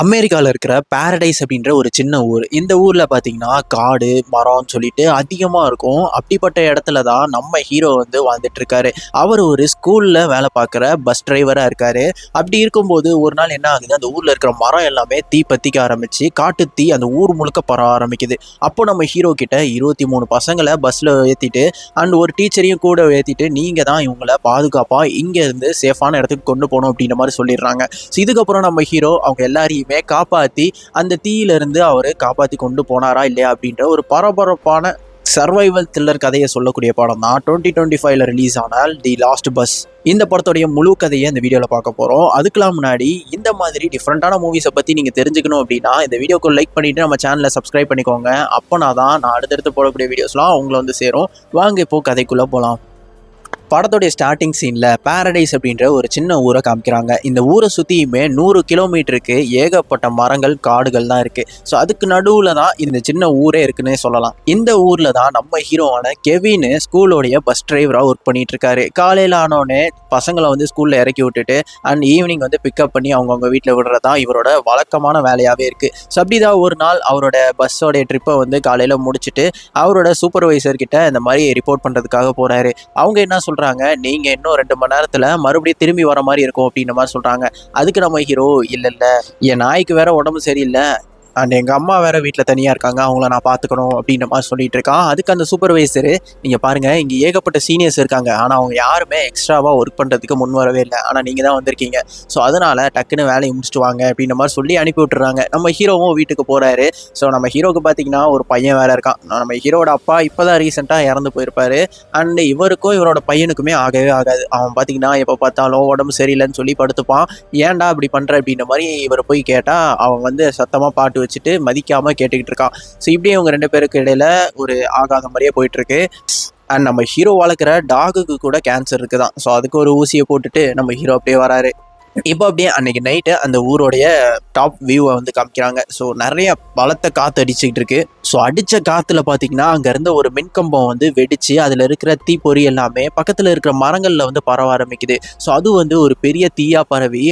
அமெரிக்கால இருக்கிற பாரடைஸ் அப்படின்ற ஒரு சின்ன ஊர். இந்த ஊர்ல பார்த்தீங்கன்னா, காடு, மரம்னு சொல்லிட்டு அதிகமா இருக்கும். அப்படிப்பட்ட இடத்துல தான் நம்ம ஹீரோ வந்து வாழ்ந்துட்டு இருக்காரு. அவர் ஒரு ஸ்கூல்ல வேலை பார்க்குற பஸ் டிரைவரா இருக்காரு. அப்படி இருக்கும்போது ஒரு நாள் என்ன ஆகுது, அந்த ஊர்ல இருக்கிற மரம் எல்லாமே தீ பத்திக்க ஆரம்பிச்சு, காட்டுத் தீ அந்த ஊர் முழுக்க பரவ ஆரம்பிக்குது. அப்போ நம்ம ஹீரோ கிட்ட 23 பசங்கள பஸ்ல ஏத்திட்டு அண்ட் ஒரு டீச்சரையும் கூட ஏத்திட்டு, நீங்க தான் இவங்கள பாதுகாப்பா இங்க இருந்து சேஃபான இடத்துக்கு கொண்டு போணும் அப்படின்ற மாரி சொல்லிடுறாங்க. ஸோ இதுக்கப்புறம் நம்ம ஹீரோ அவங்க எல்லாரையுமே காப்பாத்தி அந்த தீயிலிருந்து அவரு காப்பாத்தி கொண்டு போனாரா இல்லையா அப்படின்ற ஒரு பரபரப்பான சர்வைவல் த்ரில்லர் கதையை சொல்லக்கூடிய படம் தான் 2025ல ரிலீஸ் ஆனால் தி லாஸ்ட் பஸ். இந்த படத்துடைய முழு கதையை இந்த வீடியோவில் பார்க்க போகிறோம். அதுக்கெல்லாம் முன்னாடி இந்த மாதிரி டிஃப்ரெண்ட்டான மூவிஸை பற்றி நீங்கள் தெரிஞ்சுக்கணும் அப்படின்னா இந்த வீடியோக்கு லைக் பண்ணிவிட்டு நம்ம சேனலை சப்ஸ்கிரைப் பண்ணிக்கோங்க. அப்போனா தான் நான் அடுத்தடுத்து போடக்கூடிய வீடியோஸ்லாம் உங்களை வந்து சேரும். வாங்க இப்போ கதைக்குள்ளே போகலாம். படத்துடைய ஸ்டார்டிங் சீனில் பாரடைஸ் அப்படின்ற ஒரு சின்ன ஊரை காமிக்கிறாங்க. இந்த ஊரை சுற்றியுமே 100 கிலோமீட்டருக்கு ஏகப்பட்ட மரங்கள், காடுகள் தான் இருக்குது. ஸோ அதுக்கு நடுவில் தான் இந்த சின்ன ஊரே இருக்குன்னே சொல்லலாம். இந்த ஊரில் தான் நம்ம ஹீரோவான கெவின் ஸ்கூலோடைய பஸ் டிரைவராக ஒர்க் பண்ணிட்டு இருக்காரு. காலையில் ஆனோடனே பசங்களை வந்து ஸ்கூலில் இறக்கி விட்டுட்டு அண்ட் ஈவினிங் வந்து பிக்கப் பண்ணி அவங்கவுங்க வீட்டில் விடுறதான் இவரோட வழக்கமான வேலையாகவே இருக்குது. ஸோ அப்படி தான் ஒரு நாள் அவரோட பஸ்ஸோடைய ட்ரிப்பை வந்து காலையில் முடிச்சுட்டு அவரோட சூப்பர்வைசர் கிட்ட இந்த மாதிரி ரிப்போர்ட் பண்ணுறதுக்காக போகிறாரு. அவங்க என்ன சொல்கிறாங்க, நீங்க இன்னும் 2 மணி நேரத்துல மறுபடியும் திரும்பி வர மாதிரி இருக்கும் அப்படின்ற மாதிரி சொல்றாங்க. அதுக்கு நம்ம ஹீரோ, இல்ல என் நாய்க்கு வேற உடம்பு சரியில்லை அண்ட் எங்கள் அம்மா வேறு வீட்டில் தனியாக இருக்காங்க, அவங்கள நான் பார்த்துக்கணும் அப்படின்ற மாதிரி சொல்லிட்டு இருக்கான். அதுக்கு அந்த சூப்பர்வைசரு, நீங்கள் பாருங்கள் இங்கே ஏகப்பட்ட சீனியர்ஸ் இருக்காங்க, ஆனால் அவங்க யாருமே எக்ஸ்ட்ராவாக ஒர்க் பண்ணுறதுக்கு முன் வரவே இல்லை, ஆனால் நீங்கள் தான் வந்திருக்கீங்க, ஸோ அதனால் டக்குன்னு வேலையை முடிச்சுட்டு வாங்க அப்படின்ற மாதிரி சொல்லி அனுப்பி விட்டுறாங்க. நம்ம ஹீரோவும் வீட்டுக்கு போகிறாரு. ஸோ நம்ம ஹீரோவுக்கு பார்த்தீங்கன்னா ஒரு பையன் வேறு இருக்கான். நம்ம ஹீரோட அப்பா இப்போ தான் ரீசெண்டாக இறந்து போயிருப்பாரு. அண்ட் இவருக்கும் இவரோட பையனுக்குமே ஆகவே ஆகாது. அவன் பார்த்தீங்கன்னா எப்போ பார்த்தாலும் உடம்பு சரியில்லைன்னு சொல்லி படுத்துப்பான். ஏன்டா இப்படி பண்ணுற அப்படின்ற மாதிரி இவர் போய் கேட்டால் அவன் வந்து சத்தமாக பாட்டு வச்சுட்டு மதிக்காம கேட்டுக்கிட்டு இருக்கான். ஸோ இப்படியே இவங்க 2 பேருக்கு இடையில ஒரு ஆகாத மாதிரியே போயிட்டு இருக்கு. அண்ட் நம்ம ஹீரோ வளர்க்குற டாகுக்கு கூட கேன்சர் இருக்குதான். ஸோ அதுக்கு ஒரு ஊசியை போட்டுட்டு நம்ம ஹீரோ அப்படியே வராரு. இப்போ அப்படியே அன்னைக்கு நைட்டு அந்த ஊரோடைய டாப் வியூவை வந்து காமிக்கிறாங்க. ஸோ நிறைய பலத்த காற்று அடிச்சுக்கிட்டு இருக்கு. ஸோ அடித்த காற்றுல பார்த்தீங்கன்னா அங்கே இருந்த ஒரு மின்கம்பம் வந்து வெடிச்சு அதில் இருக்கிற தீப்பொறி எல்லாமே பக்கத்தில் இருக்கிற மரங்களில் வந்து பரவ ஆரம்பிக்குது. ஸோ அது வந்து ஒரு பெரிய தீயாக பரவி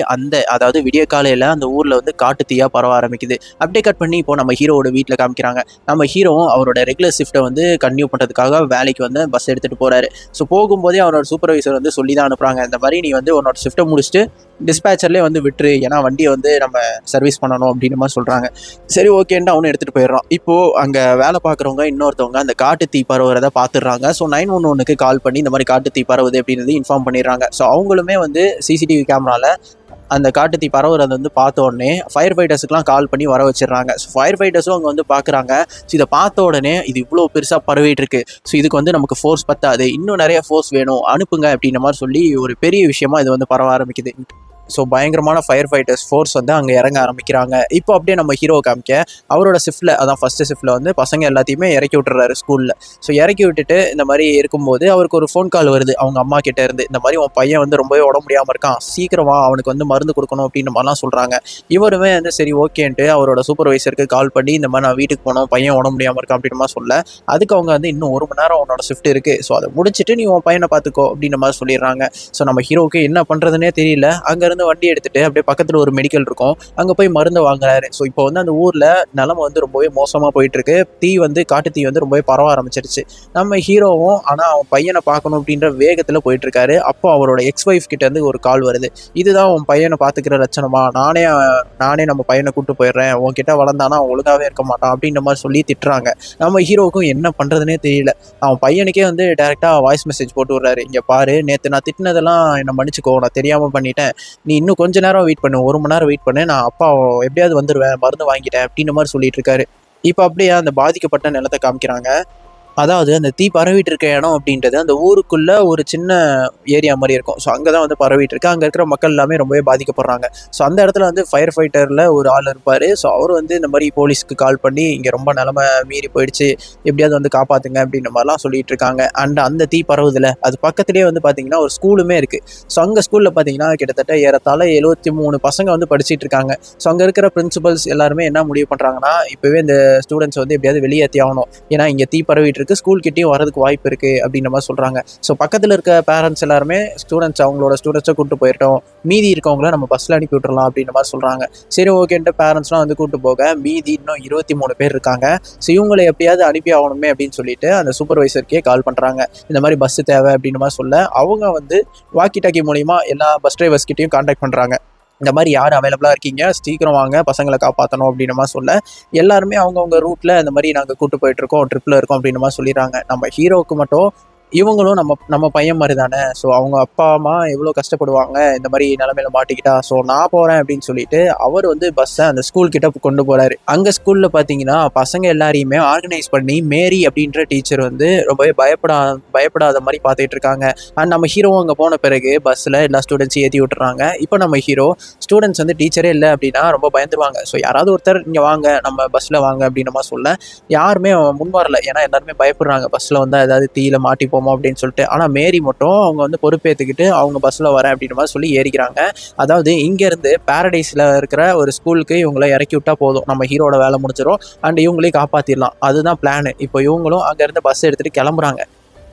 அதாவது விடிய காலையில் அந்த ஊரில் வந்து காட்டு தீயாக பரவ ஆரம்பிக்குது. அப்படியே கட் பண்ணி இப்போ நம்ம ஹீரோவோட வீட்டில் காமிக்கிறாங்க. நம்ம ஹீரோவும் அவரோட ரெகுலர் ஷிஃப்ட்டை வந்து கன்டினியூ பண்ணுறதுக்காக வேலைக்கு வந்து பஸ் எடுத்துகிட்டு போகிறாரு. ஸோ போகும்போதே அவரோட சூப்பர்வைசர் வந்து சொல்லி தான் அனுப்புகிறாங்க, இந்த மாதிரி நீ வந்து உன்னோட ஷிஃப்ட்டை முடிச்சுட்டு டிஸ்பேச்சர்லேயே வந்து விட்டுரு, ஏன்னா வண்டியை வந்து நம்ம சர்வீஸ் பண்ணணும் அப்படின்ற மாதிரி சொல்கிறாங்க. சரி ஓகேன்ட்டு அவனு எடுத்துகிட்டு போயிடுறான். இப்போது அங்கே வேலை பார்க்குறவங்க இன்னொருத்தவங்க அந்த காட்டு தீ பரவுறதை பார்த்துடுறாங்க. ஸோ 911க்கு கால் பண்ணி இந்த மாதிரி காட்டு தீ பரவுது அப்படின்றது இன்ஃபார்ம் பண்ணிடுறாங்க. ஸோ அவங்களுமே வந்து சிசிடிவி கேமராவில் அந்த காட்டு தீ பரவுறதை வந்து பார்த்த உடனே ஃபயர் ஃபைட்டர்ஸுக்குலாம் கால் பண்ணி வர வச்சிடுறாங்க. ஸோ ஃபயர் ஃபைட்டர்ஸும் அங்கே வந்து பார்க்குறாங்க. ஸோ இதை பார்த்த உடனே இது இவ்வளோ பெருசாக பரவிட்டு இருக்கு, ஸோ இதுக்கு வந்து நமக்கு ஃபோர்ஸ் பத்தாது, இன்னும் நிறைய ஃபோர்ஸ் வேணும், அனுப்புங்க அப்படின்ற மாதிரி சொல்லி ஒரு பெரிய விஷயமா இது வந்து பரவ ஆரம்பிக்குது. ஸோ பயங்கரமான ஃபயர் ஃபைட்டர்ஸ் ஃபோர்ஸ் வந்து அங்கே இறங்க ஆரம்பிக்கிறாங்க. இப்போ அப்படியே நம்ம ஹீரோ காமிக்க அவரோட ஷிஃப்ட்டில், அதான் ஃபஸ்ட்டு ஷிஃப்ட்டில் வந்து பசங்க எல்லாத்தையுமே இறக்கி விட்டுறாரு ஸ்கூலில். ஸோ இறக்கி விட்டுட்டு இந்த மாதிரி இருக்கும்போது அவருக்கு ஒரு ஃபோன் கால் வருது அவங்க அம்மா கிட்ட இருந்து. இந்த மாதிரி உன் பையன் வந்து ரொம்பவே உடம்பு முடியாமல் இருக்கான், சீக்கிரமா அவனுக்கு வந்து மருந்து கொடுக்கணும் அப்படின்ற மாதிரிலாம் சொல்கிறாங்க. இவருமே வந்து சரி ஓகேன்ட்டு அவரோட சூப்பர்வைசருக்கு கால் பண்ணி இந்த மாதிரி நான் வீட்டுக்கு போனோம், பையன் உடம்பு முடியாமல் இருக்கான் அப்படின்ற மாதிரி சொல்ல, அதுக்கு அவங்க வந்து இன்னும் 1 மணி நேரம் உன்னோட ஷிஃப்ட் இருக்குது, ஸோ அதை முடிச்சுட்டு நீ உன் பையனை பார்த்துக்கோ அப்படின்ற மாதிரி சொல்லிடுறாங்க. ஸோ நம்ம ஹீரோவுக்கு என்ன பண்ணுறதுனே தெரியல. அங்கேருந்து வண்டி எடுத்துட்டு அப்படியே பக்கத்தில் ஒரு மெடிக்கல் இருக்கும், அங்கே போய் மருந்து வாங்குறாரு. ஸோ இப்போ வந்து அந்த ஊரில் நிலைமை வந்து ரொம்பவே மோசமாக போயிட்டு இருக்கு. தீ வந்து காட்டு தீ வந்து ரொம்பவே பரவ ஆரம்பிச்சிருச்சு. நம்ம ஹீரோவும் ஆனால் அவன் பையனை பார்க்கணும் அப்படின்ற வேகத்தில் போயிட்டு இருக்காரு. அப்போ அவரோட எக்ஸ் ஒய்ஃப் கிட்ட இருந்து ஒரு கால் வருது. இதுதான் உன் பையனை பார்த்துக்கிற லட்சணமா, நானே நம்ம பையனை கூப்பிட்டு போயிடுறேன், உன்கிட்ட வளர்ந்தானா அவன் ஒழுங்காவே இருக்க மாட்டான் அப்படின்ற மாதிரி சொல்லி திட்டுறாங்க. நம்ம ஹீரோவுக்கும் என்ன பண்ணுறதுனே தெரியல. அவன் பையனுக்கே வந்து டேரெக்டாக வாய்ஸ் மெசேஜ் போட்டு விடுறாரு, இங்கே பாரு நேற்று நான் திட்டினதெல்லாம் என்னை மன்னிச்சுக்கோ, நான் தெரியாமல் பண்ணிட்டேன், நீ இன்னும் கொஞ்ச நேரம் வெயிட் பண்ணு, 1 மணி நேரம் வெயிட் பண்ணு, நான் அப்பா எப்படியாவது வந்துடுவேன், மருந்து வாங்கிட்டேன் அப்படின்ற மாதிரி சொல்லிட்டு இருக்காரு. இப்போ அப்படியே அந்த பாதிக்கப்பட்ட நிலத்தை காமிக்கிறாங்க. அதாவது அந்த தீ பரவிட்டு இருக்க இடம் அப்படின்றது அந்த ஊருக்குள்ள ஒரு சின்ன ஏரியா மாதிரி இருக்கும். ஸோ அங்கே தான் வந்து பரவிட்டு இருக்கு. அங்கே இருக்கிற மக்கள் எல்லாமே ரொம்பவே பாதிக்கப்படுறாங்க. ஸோ அந்த இடத்துல வந்து ஃபயர் ஃபைட்டரில் ஒரு ஆள் இருப்பார். ஸோ அவர் வந்து இந்த மாதிரி போலீஸ்க்கு கால் பண்ணி இங்கே ரொம்ப நிலமை மீறி போயிடுச்சு, எப்படியாவது வந்து காப்பாற்றுங்க அப்படின்ற மாதிரிலாம் சொல்லிட்டு இருக்காங்க. அண்ட் அந்த தீ பரவுதில் அது பக்கத்துலேயே வந்து பார்த்தீங்கன்னா ஒரு ஸ்கூலுமே இருக்குது. ஸோ அங்கே ஸ்கூலில் பார்த்தீங்கன்னா கிட்டத்தட்ட ஏறத்தாழ 73 பசங்க வந்து படிச்சுட்டு இருக்காங்க. ஸோ அங்கே இருக்கிற பிரின்சிபல்ஸ் எல்லாருமே என்ன முடிவு பண்ணுறாங்கன்னா, இப்போவே இந்த ஸ்டூடெண்ட்ஸ் வந்து எப்படியாவது வெளியேற்றி ஆகணும், ஏன்னா இங்கே தீ பரவிட்டு இருக்கு, ஸ்கூல் கிட்டேயும் வரதுக்கு வாய்ப்பு இருக்குது அப்படின்ற மாதிரி சொல்கிறாங்க. ஸோ பக்கத்தில் இருக்க பேரண்ட்ஸ் எல்லாருமே அவங்களோட ஸ்டூடெண்ட்ஸை கூப்பிட்டு போயிட்டோம், மீதி இருக்கவங்கள நம்ம பஸ்ஸில் அனுப்பி விட்டுறலாம் அப்படின்ற மாதிரி சொல்கிறாங்க. சரி ஓகேன்ட்டு பேரண்ட்ஸ்லாம் வந்து கூப்பிட்டு போக மீதி இன்னும் 23 பேர் இருக்காங்க. ஸோ இவங்களை எப்படியாவது அனுப்பி ஆகணுமே அப்படின்னு சொல்லிட்டு அந்த சூப்பர்வைசருக்கே கால் பண்ணுறாங்க. இந்த மாதிரி பஸ்ஸு தேவை அப்படின்ற மாதிரி சொல்ல அவங்க வந்து வாக்கி டாக்கி மூலிமா எல்லா பஸ் டிரைவர்ஸ்கிட்டையும் கான்டாக்ட் பண்ணுறாங்க. இந்த மாதிரி யார் அவைலபிளாக இருக்கீங்க, சீக்கிரம் வாங்க, பசங்களை காப்பாற்றணும் அப்படின்ற மாதிரி சொல்ல எல்லாருமே அவங்கவுங்க ரூட்டில் இந்த மாதிரி நாங்கள் கூப்பிட்டு போயிட்டுருக்கோம், ட்ரிப்பில் இருக்கோம் அப்படின்ற மாதிரி சொல்லிடுறாங்க. நம்ம ஹீரோவுக்கு மட்டும் இவங்களும் நம்ம பையன் மாதிரி தானே, ஸோ அவங்க அப்பா அம்மா எவ்வளோ கஷ்டப்படுவாங்க இந்த மாதிரி நிலமையில மாட்டிக்கிட்டா, ஸோ நான் போகிறேன் அப்படின்னு சொல்லிட்டு அவர் வந்து பஸ்ஸை அந்த ஸ்கூல் கிட்ட கொண்டு போகிறாரு. அங்கே ஸ்கூலில் பார்த்தீங்கன்னா பசங்க எல்லாரையுமே ஆர்கனைஸ் பண்ணி மேரி அப்படின்ற டீச்சர் வந்து ரொம்பவே பயப்படாத மாதிரி பார்த்துட்டு இருக்காங்க. அண்ட் நம்ம ஹீரோ அங்கே போன பிறகு பஸ்ஸில் எல்லா ஸ்டூடெண்ட்ஸையும் ஏற்றி விட்டுறாங்க. இப்போ நம்ம ஹீரோ ஸ்டூடெண்ட்ஸ் வந்து டீச்சரே இல்லை அப்படின்னா ரொம்ப பயந்துருவாங்க. ஸோ யாராவது ஒருத்தர் இங்கே வாங்க, நம்ம பஸ்ஸில் வாங்க அப்படின்ற மாதிரி சொல்ல யாருமே முன் வரல. ஏன்னா எல்லாருமே பயப்படுறாங்க, பஸ்ஸில் வந்தால் ஏதாவது தீயில மாட்டிப்போம் அப்படின்னு சொல்லிட்டு. ஆனால் மேரி மட்டும் அவங்க வந்து பொறுப்பேற்றுக்கிட்டு அவங்க பஸ்ஸில் வரேன் அப்படின்ற மாதிரி சொல்லி ஏறிக்கிறாங்க. அதாவது இங்கேருந்து பேரடைஸில் இருக்கிற ஒரு ஸ்கூலுக்கு இவங்களை இறக்கி விட்டால் போதும், நம்ம ஹீரோட வேலை முடிஞ்சிடும் அண்ட் இவங்களையும் காப்பாற்றிடலாம். அதுதான் பிளானு. இப்போ இவங்களும் அங்கேருந்து பஸ் எடுத்துகிட்டு கிளம்புறாங்க.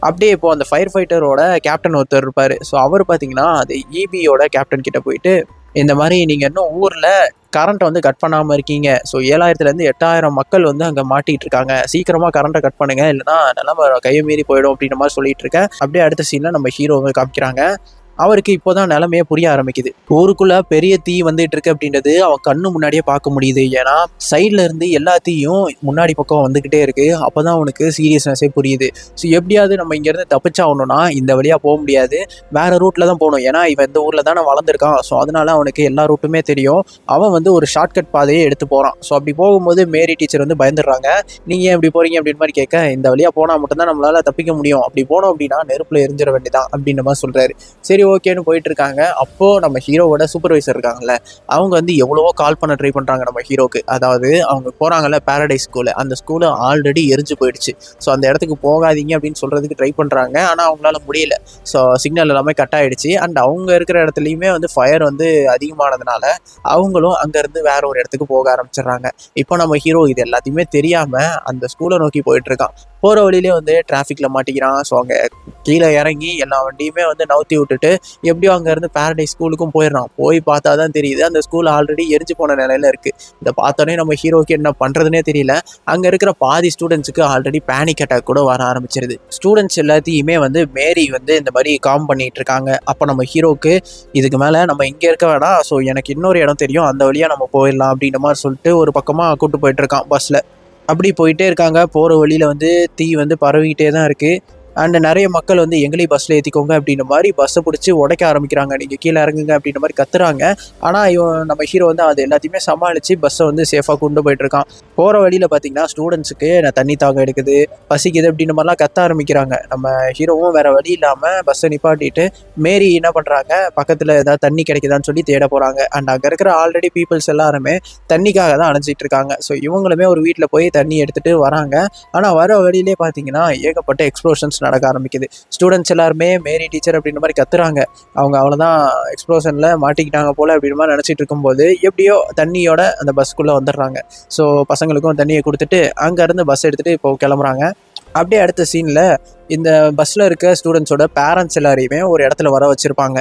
அப்படியே இப்போ அந்த ஃபயர் ஃபைட்டரோட கேப்டன் ஒருத்தர் இருப்பார். ஸோ அவர் பார்த்தீங்கன்னா அது இபியோட கேப்டன் கிட்ட போயிட்டு, இந்த மாதிரி நீங்கள் இன்னும் ஊரில் கரண்ட்டை வந்து கட் பண்ணாமல் இருக்கீங்க, ஸோ 7000-லேருந்து 8000 மக்கள் வந்து அங்கே மாட்டிகிட்டு இருக்காங்க, சீக்கிரமாக கரண்ட்டை கட் பண்ணுங்க, இல்லைனா நிலம கையை மீறி போயிடும் அப்படின்ற மாதிரி சொல்லிட்டு இருக்கேன். அப்படியே அடுத்த சீனில் நம்ம ஹீரோவை காமிக்கிறாங்க. அவருக்கு இப்போதான் நிலைமையே புரிய ஆரம்பிக்குது. ஊருக்குள்ள பெரிய தீ வந்துட்டு இருக்கு அப்படின்றது அவன் கண்ணு முன்னாடியே பார்க்க முடியுது. ஏன்னா சைட்ல இருந்து எல்லா தீயும் முன்னாடி பக்கம் வந்துகிட்டே இருக்கு. அப்பதான் அவனுக்கு சீரியஸ்னஸே புரியுது. ஸோ எப்படியாவது நம்ம இங்க இருந்து தப்பிச்சாகணும்னா இந்த வழியா போக முடியாது, வேற ரூட்ல தான் போகணும். ஏன்னா இவன் இந்த ஊர்ல தானே வளர்ந்துருக்கான். ஸோ அதனால அவனுக்கு எல்லா ரூட்டுமே தெரியும். அவன் வந்து ஒரு ஷார்ட்கட் பாதையை எடுத்து போறான். ஸோ அப்படி போகும்போது மேரி டீச்சர் வந்து பயந்துடுறாங்க. நீங்க ஏன் இப்படி போறீங்க அப்படின்னு மாதிரி கேட்க, இந்த வழியா போனா மட்டும்தான் நம்மளால தப்பிக்க முடியும், அப்படி போனோம் அப்படின்னா நெருப்புல எரிஞ்சிட வேண்டியதான் அப்படின்ற மாதிரி சொல்றாரு. சரி ஓகேன்னு போயிட்டு இருக்காங்க. அப்போ நம்ம ஹீரோவோட சூப்பர்வைசர் இருக்காங்கல்ல, அவங்க வந்து எவ்வளவோ கால் பண்ண ட்ரை பண்றாங்க நம்ம ஹீரோக்கு. அதாவது அவங்க போறாங்கல்ல பேரடைஸ் ஸ்கூலு, அந்த ஸ்கூலு ஆல்ரெடி எரிஞ்சு போயிடுச்சு. ஸோ அந்த இடத்துக்கு போகாதீங்க அப்படின்னு சொல்றதுக்கு ட்ரை பண்றாங்க. ஆனா அவங்களால முடியல. ஸோ சிக்னல் எல்லாமே கட் ஆயிடுச்சு. அண்ட் அவங்க இருக்கிற இடத்துலையுமே வந்து ஃபயர் வந்து அதிகமானதுனால அவங்களும் அங்கேருந்து வேற ஒரு இடத்துக்கு போக ஆரம்பிச்சிடுறாங்க. இப்போ நம்ம ஹீரோ இது எல்லாத்தையுமே தெரியாம அந்த ஸ்கூலை நோக்கி போயிட்டு இருக்கான். போகிற வழியிலே வந்து டிராஃபிக்கில் மாட்டிக்கிறான். ஸோ அங்கே கீழே இறங்கி எல்லா வண்டியுமே வந்து நவுத்தி விட்டுட்டு எப்படியோ அங்கேருந்து பேரடைஸ் ஸ்கூலுக்கும் போயிடுறான். போய் பார்த்தா தான் தெரியுது அந்த ஸ்கூல் ஆல்ரெடி எரிஞ்சு போன நிலையில இருக்குது. இதை பார்த்தோன்னே நம்ம ஹீரோக்கு என்ன பண்ணுறதுனே தெரியல. அங்கே இருக்கிற பாதி ஸ்டூடெண்ட்ஸுக்கு ஆல்ரெடி பேனிக் அட்டாக் கூட வர ஆரம்பிச்சிருது. ஸ்டூடெண்ட்ஸ் எல்லாத்தையுமே வந்து மேரி வந்து இந்த மாதிரி காம் பண்ணிட்டு இருக்காங்க. அப்போ நம்ம ஹீரோக்கு இதுக்கு மேலே நம்ம இங்கே இருக்க வேணாம், ஸோ எனக்கு இன்னொரு இடம் தெரியும், அந்த வழியாக நம்ம போயிடலாம் அப்படின்ற மாதிரி சொல்லிட்டு ஒரு பக்கமாக கூப்பிட்டு போயிட்டு இருக்கான் பஸ்ஸில். அப்படி போயிட்டே இருக்காங்க. போகிற வழியில் வந்து தீ வந்து பரவிக்கிட்டே தான் இருக்குது. அண்ட் நிறைய மக்கள் வந்து எங்களையும் பஸ்ஸில் ஏற்றிக்கோங்க அப்படின்ற மாதிரி பஸ்ஸை பிடிச்சி உடைக்க ஆரம்பிக்கிறாங்க. நீங்கள் கீழே இறங்குங்க அப்படின்ற மாதிரி கத்துறாங்க. ஆனால் இவன் நம்ம ஹீரோ வந்து அது எல்லாத்தையுமே சமாளித்து பஸ்ஸை வந்து சேஃபாக கொண்டு போயிட்டுருக்கான். போகிற வழியில் பார்த்தீங்கன்னா ஸ்டூடெண்ட்ஸுக்கு தண்ணி தாகம் எடுக்குது, பசிக்குது அப்படின்ற மாதிரிலாம் கத்த ஆரம்பிக்கிறாங்க. நம்ம ஹீரோவும் வேறு வழி இல்லாமல் பஸ்ஸை நிப்பாட்டிட்டு மேரி என்ன பண்ணுறாங்க, பக்கத்தில் ஏதாவது தண்ணி கிடைக்குதான்னு சொல்லி தேட போகிறாங்க. அண்ட் அங்கே இருக்கிற ஆல்ரெடி பீப்புள்ஸ் எல்லாருமே தண்ணிக்காக தான் அலைஞ்சிட்டு இருக்காங்க. ஸோ இவங்களுமே ஒரு வீட்டில் போய் தண்ணி எடுத்துகிட்டு வராங்க. ஆனால் வர வழியிலே பார்த்தீங்கன்னா ஏகப்பட்ட எக்ஸ்ப்ளோஷன்ஸ் நடக்க ஆரம்பிக்குது. ஸ்டூடெண்ட்ஸ் எல்லாருமே மேரி டீச்சர் அப்படின்ற மாதிரி கத்துறாங்க. அவங்க அவ்வளோதான் எக்ஸ்ப்ளோஷனில் மாட்டிக்கிட்டாங்க போல அப்படின்ற மாதிரி நினச்சிட்டு இருக்கும்போது எப்படியோ தண்ணியோட அந்த பஸ்க்குள்ளே வந்துடுறாங்க. ஸோ பசங்களுக்கும் தண்ணியை கொடுத்துட்டு அங்கேருந்து பஸ் எடுத்துகிட்டு இப்போ கிளம்புறாங்க. அப்படியே அடுத்த சீனில் இந்த பஸ்ஸில் இருக்க ஸ்டூடெண்ட்ஸோட பேரண்ட்ஸ் எல்லாரையுமே ஒரு இடத்துல வர வச்சுருப்பாங்க.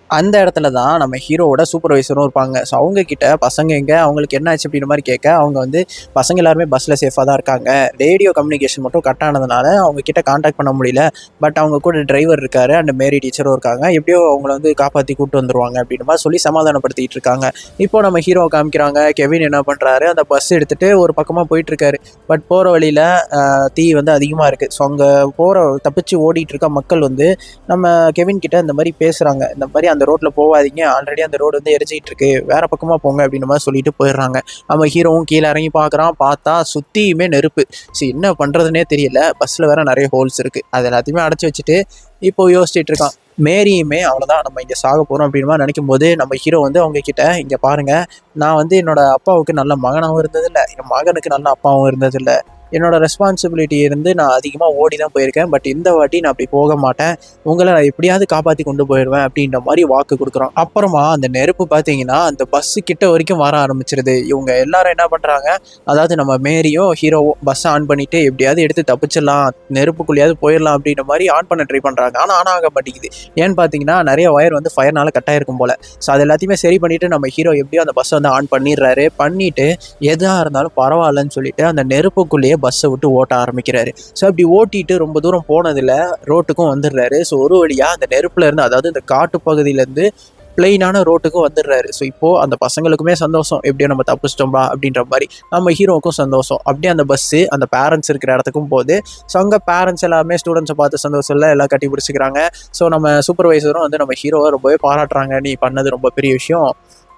அந்த இடத்துல தான் நம்ம ஹீரோவோட சூப்பர்வைசரும் இருப்பாங்க. ஸோ அவங்க கிட்ட பசங்க எங்கே, அவங்களுக்கு என்ன ஆச்சு அப்படின்ற மாதிரி கேட்க, அவங்க வந்து பசங்க எல்லாருமே பஸ்ஸில் சேஃபாக தான் இருக்காங்க, ரேடியோ கம்யூனிகேஷன் மட்டும் கட் ஆனதுனால அவங்க கிட்ட கான்டாக்ட் பண்ண முடியல, பட் அவங்க கூட டிரைவர் இருக்காரு அண்ட் மேரி டீச்சரும் இருக்காங்க, எப்படியோ அவங்கள வந்து காப்பாற்றி கூப்பிட்டு வந்துருவாங்க அப்படின்ற மாதிரி சொல்லி சமாதானப்படுத்திட்டு இருக்காங்க. இப்போ நம்ம ஹீரோ காமிக்கிறாங்க. கெவின் என்ன பண்ணுறாரு, அந்த பஸ் எடுத்துகிட்டு ஒரு பக்கமாக போயிட்டுருக்காரு. பட் போகிற வழியில் தீ வந்து அதிகமாக இருக்குது. ஸோ அங்கே தப்பிச்சு ஓடிட்டு இருக்க மக்கள் வந்து நம்ம கெவின் கிட்ட இந்த மாதிரி பேசுகிறாங்க. இந்த மாதிரி அந்த ரோட்ல போகாதீங்க, ஆல்ரெடி அந்த ரோடு வந்து எரிஞ்சிட்டு இருக்கு, வேற பக்கமா போங்க அப்படின்ற மாதிரி சொல்லிட்டு போயிடுறாங்க. நம்ம ஹீரோவும் கீழே இறங்கி பார்க்குறான். பார்த்தா சுத்தியுமே நெருப்பு. சரி என்ன பண்றதுன்னே தெரியல. பஸ்ல வேற நிறைய ஹோல்ஸ் இருக்கு. அது எல்லாத்தையுமே அடைச்சி வச்சுட்டு இப்போ யோசிச்சுட்டு இருக்கான். மேரியுமே அவ்வளோதான், நம்ம இங்கே சாக போகிறோம் அப்படின்ற மாதிரி நினைக்கும் போது நம்ம ஹீரோ வந்து அவங்க கிட்ட, இங்கே பாருங்க, நான் வந்து என்னோட அப்பாவுக்கு நல்ல மகனாகவும் இருந்ததில்லை, என் மகனுக்கு நல்ல அப்பாவும் இருந்ததில்லை, என்னோட ரெஸ்பான்சிபிலிட்டி இருந்து நான் அதிகமாக ஓடி தான் போயிருக்கேன். பட் இந்த வாட்டி நான் அப்படி போக மாட்டேன். உங்கள நான் எப்படியாவது காப்பாத்தி கொண்டு போயிருவேன் அப்படின்ற மாரி வாக்கு குடுக்குறான். அப்புறமா அந்த நெருப்பு பார்த்தீங்கன்னா, அந்த பஸ் கிட்ட வரைக்கும் வர ஆரம்பிச்சுருது. இவங்க எல்லாரும் என்ன பண்றாங்க, அதாவது நம்ம மேரியும், ஹீரோவும் பஸ்ஸ ஆன் பண்ணிட்டு எப்படியாவது எடுத்து தப்பிச்சிடலாம், நெருப்புக்குள்ளேயாவது போயிரலாம் அப்படின்ற மாரி ஆன் பண்ண ட்ரை பண்றாங்க. ஆனா ஆன் ஆக மாட்டேங்குது. ஏன்னு பார்த்தீங்கன்னா, நெறைய ஒயர் வந்து ஃபயர்னால கட் ஆயிருக்கும் போல. ஸோ அது எல்லாத்தையுமே சரி பண்ணிட்டு நம்ம ஹீரோ எப்படியோ அந்த பஸ்ஸ வந்து ஆன் பண்ணிடுறாரு. பண்ணிட்டு எதா இருந்தாலும் பரவாயில்லன்னு சொல்லிட்டு அந்த நெருப்புக்குள்ளேயே பஸ்ஸை விட்டு ஓட்ட ஆரம்பிக்கிறாரு. ஸோ அப்படி ஓட்டிட்டு ரொம்ப தூரம் போனதில் ரோட்டுக்கும் வந்துடுறாரு. ஸோ ஒரு வழியாக அந்த நெருப்புல இருந்து, அதாவது இந்த காட்டு பகுதியிலேருந்து பிளெயினான ரோட்டுக்கும் வந்துடுறாரு. ஸோ இப்போது அந்த பசங்களுக்குமே சந்தோஷம், எப்படியோ நம்ம தப்பிச்சிட்டோம்பா அப்படின்ற மாதிரி. நம்ம ஹீரோவுக்கும் சந்தோஷம். அப்படியே அந்த பஸ்ஸு அந்த பேரண்ட்ஸ் இருக்கிற இடத்துக்கும் போகுது. ஸோ அங்கே பேரண்ட்ஸ் எல்லாமே ஸ்டூடெண்ட்ஸை பார்த்து சந்தோஷம் இல்லை, எல்லாம் கட்டி பிடிச்சிக்கிறாங்க. ஸோ நம்ம சூப்பர்வைசரும் வந்து நம்ம ஹீரோவை ரொம்பவே பாராட்டுறாங்க, நீ பண்ணது ரொம்ப பெரிய விஷயம்,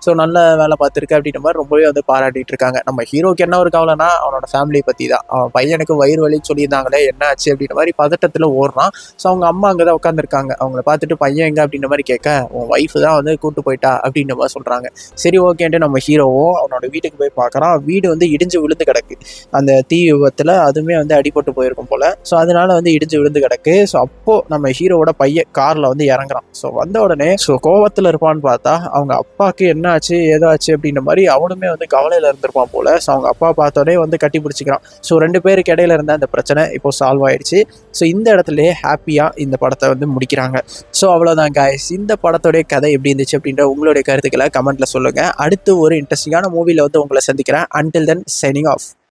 ஸோ நல்ல வேலை பார்த்துருக்க அப்படின்ற மாதிரி ரொம்பவே வந்து பாராட்டிட்டு இருக்காங்க. நம்ம ஹீரோக்கு என்ன ஒரு கவலைனா அவனோட ஃபேமிலியை பற்றி தான். அவன் பையனுக்கு வயிறு வலின்னு சொல்லியிருந்தாங்களே, என்ன ஆச்சு அப்படின்ற மாதிரி பதட்டத்தில் ஓடுறான். ஸோ அவங்க அம்மா அங்கே தான் உட்காந்துருக்காங்க. அவங்கள பார்த்துட்டு பையன் எங்கே அப்படின்ற மாதிரி கேட்க, உன் ஒய்ஃபு தான் வந்து கூட்டு போயிட்டா அப்படின்ற மாதிரி சொல்கிறாங்க. சரி ஓகேன்ட்டு நம்ம ஹீரோவும் அவனோட வீட்டுக்கு போய் பார்க்குறான். வீடு வந்து இடிஞ்சு விழுந்து கிடக்கு. அந்த தீ விபத்தில் அதுவுமே வந்து அடிபட்டு போயிருக்கும் போல். ஸோ அதனால வந்து இடிஞ்சு விழுந்து கிடக்கு. ஸோ அப்போது நம்ம ஹீரோவோட பையன் காரில் வந்து இறங்குறான். ஸோ வந்த உடனே கோவத்தில் இருப்பான்னு பார்த்தா அவங்க அப்பாவுக்கு என்ன ஆச்சு ஏதாச்சு அப்படின்ற மாதிரி அவனுமே வந்து கவலையில் இருந்திருப்பான் போல. ஸோ அவங்க அப்பா பார்த்தோடனே வந்து கட்டி பிடிச்சிக்கிறான். ஸோ 2 பேருக்கு இடையில இருந்த அந்த பிரச்சனை இப்போ சால்வ் ஆயிடுச்சு. ஸோ இந்த இடத்துலயே ஹாப்பியாக இந்த படத்தை வந்து முடிக்கிறாங்க. ஸோ அவ்வளோதான் காய்ஸ், இந்த படத்தோடைய கதை எப்படி இருந்துச்சு அப்படின்ற உங்களுடைய கருத்துக்களை கமெண்ட்டில் சொல்லுங்கள். அடுத்து ஒரு இன்ட்ரெஸ்டிங்கான மூவியில் வந்து உங்களை சந்திக்கிறேன். Until then signing off.